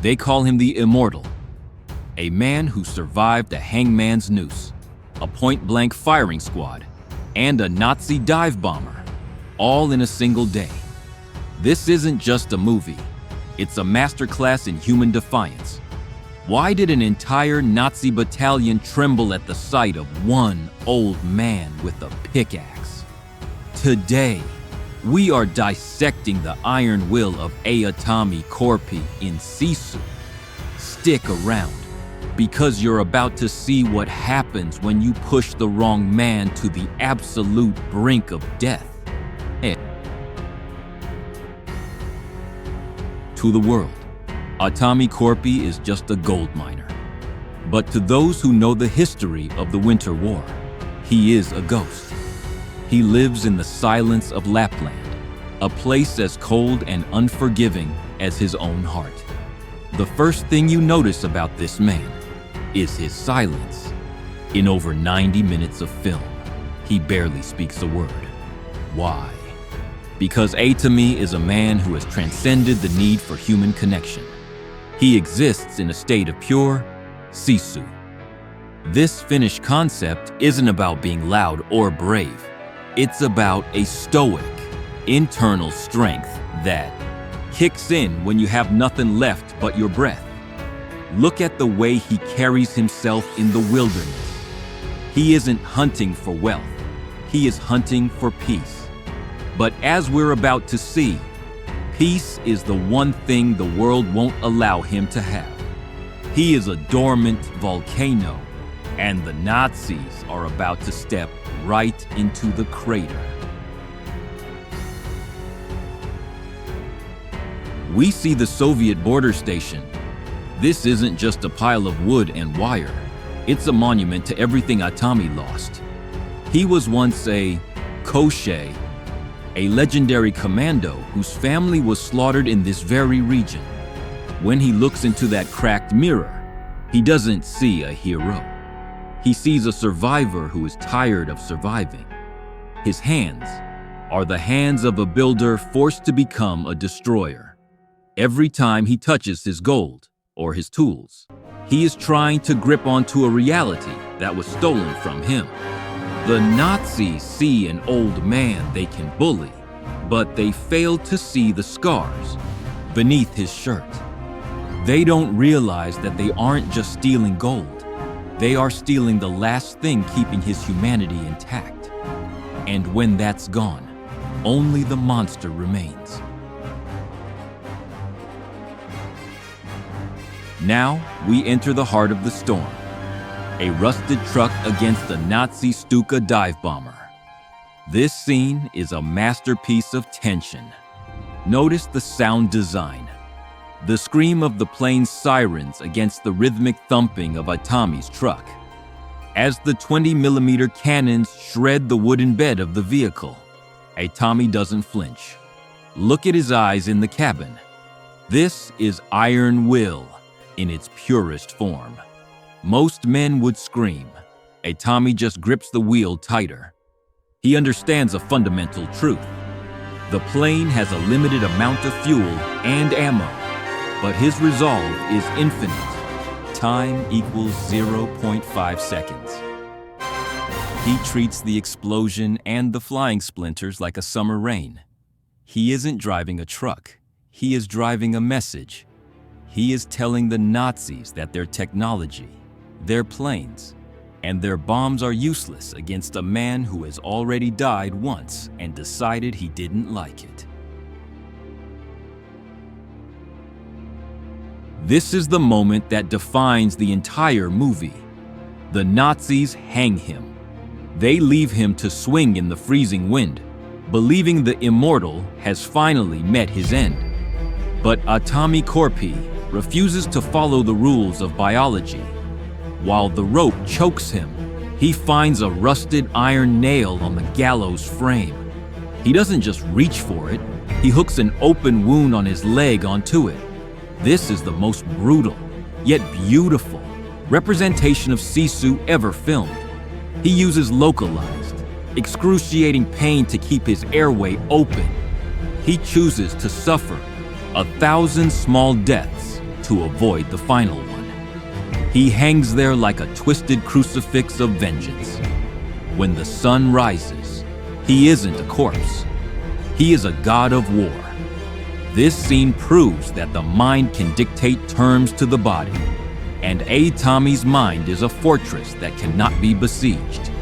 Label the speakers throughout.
Speaker 1: They call him the Immortal, a man who survived a hangman's noose, a point-blank firing squad, and a Nazi dive bomber, all in a single day. This isn't just a movie, it's a masterclass in human defiance. Why did an entire Nazi battalion tremble at the sight of one old man with a pickaxe? Today, we are dissecting the iron will of Aatami Korpi in Sisu. Stick around, because you're about to see what happens when you push the wrong man to the absolute brink of death. To the world, Aatami Korpi is just a gold miner. But to those who know the history of the Winter War, he is a ghost. He lives in the silence of Lapland, a place as cold and unforgiving as his own heart. The first thing you notice about this man is his silence. In over 90 minutes of film, he barely speaks a word. Why? Because Aatami is a man who has transcended the need for human connection. He exists in a state of pure Sisu. This Finnish concept isn't about being loud or brave. It's about a stoic, internal strength that kicks in when you have nothing left but your breath. Look at the way he carries himself in the wilderness. He isn't hunting for wealth. He is hunting for peace. But as we're about to see, peace is the one thing the world won't allow him to have. He is a dormant volcano, and the Nazis are about to step right into the crater. We see the Soviet border station. This isn't just a pile of wood and wire. It's a monument to everything Aatami lost. He was once a Koshe, a legendary commando whose family was slaughtered in this very region. When he looks into that cracked mirror, he doesn't see a hero. He sees a survivor who is tired of surviving. His hands are the hands of a builder forced to become a destroyer. Every time he touches his gold or his tools, he is trying to grip onto a reality that was stolen from him. The Nazis see an old man they can bully, but they fail to see the scars beneath his shirt. They don't realize that they aren't just stealing gold. They are stealing the last thing keeping his humanity intact. And when that's gone, only the monster remains. Now we enter the heart of the storm. A rusted truck against a Nazi Stuka dive bomber. This scene is a masterpiece of tension. Notice the sound design. The scream of the plane's sirens against the rhythmic thumping of Aatami's truck. As the 20mm cannons shred the wooden bed of the vehicle, Aatami doesn't flinch. Look at his eyes in the cabin. This is iron will in its purest form. Most men would scream. Aatami just grips the wheel tighter. He understands a fundamental truth. The plane has a limited amount of fuel and ammo, but his resolve is infinite. Time equals 0.5 seconds. He treats the explosion and the flying splinters like a summer rain. He isn't driving a truck. He is driving a message. He is telling the Nazis that their technology, their planes, and their bombs are useless against a man who has already died once and decided he didn't like it. This is the moment that defines the entire movie. The Nazis hang him. They leave him to swing in the freezing wind, believing the Immortal has finally met his end. But Aatami Korpi refuses to follow the rules of biology. While the rope chokes him, he finds a rusted iron nail on the gallows frame. He doesn't just reach for it, he hooks an open wound on his leg onto it. This is the most brutal, yet beautiful, representation of Sisu ever filmed. He uses localized, excruciating pain to keep his airway open. He chooses to suffer 1,000 small deaths to avoid the final one. He hangs there like a twisted crucifix of vengeance. When the sun rises, he isn't a corpse. He is a god of war. This scene proves that the mind can dictate terms to the body, and Aatami's mind is a fortress that cannot be besieged.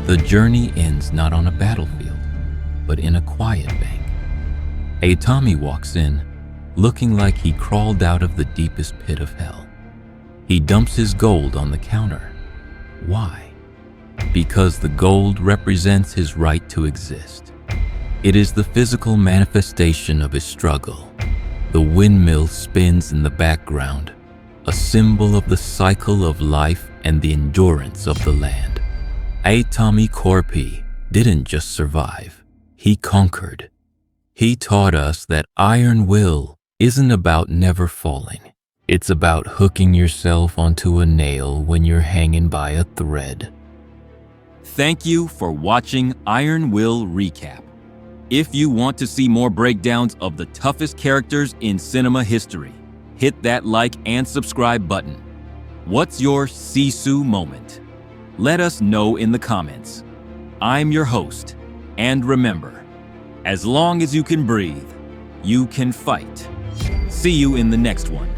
Speaker 1: The journey ends not on a battlefield, but in a quiet bank. Aatami walks in, looking like he crawled out of the deepest pit of hell. He dumps his gold on the counter. Why? Because the gold represents his right to exist. It is the physical manifestation of his struggle. The windmill spins in the background, a symbol of the cycle of life and the endurance of the land. Aatami Korpi didn't just survive, he conquered. He taught us that iron will isn't about never falling. It's about hooking yourself onto a nail when you're hanging by a thread. Thank you for watching Iron Will Recap. If you want to see more breakdowns of the toughest characters in cinema history, hit that like and subscribe button. What's your Sisu moment? Let us know in the comments. I'm your host, and remember, as long as you can breathe, you can fight. See you in the next one.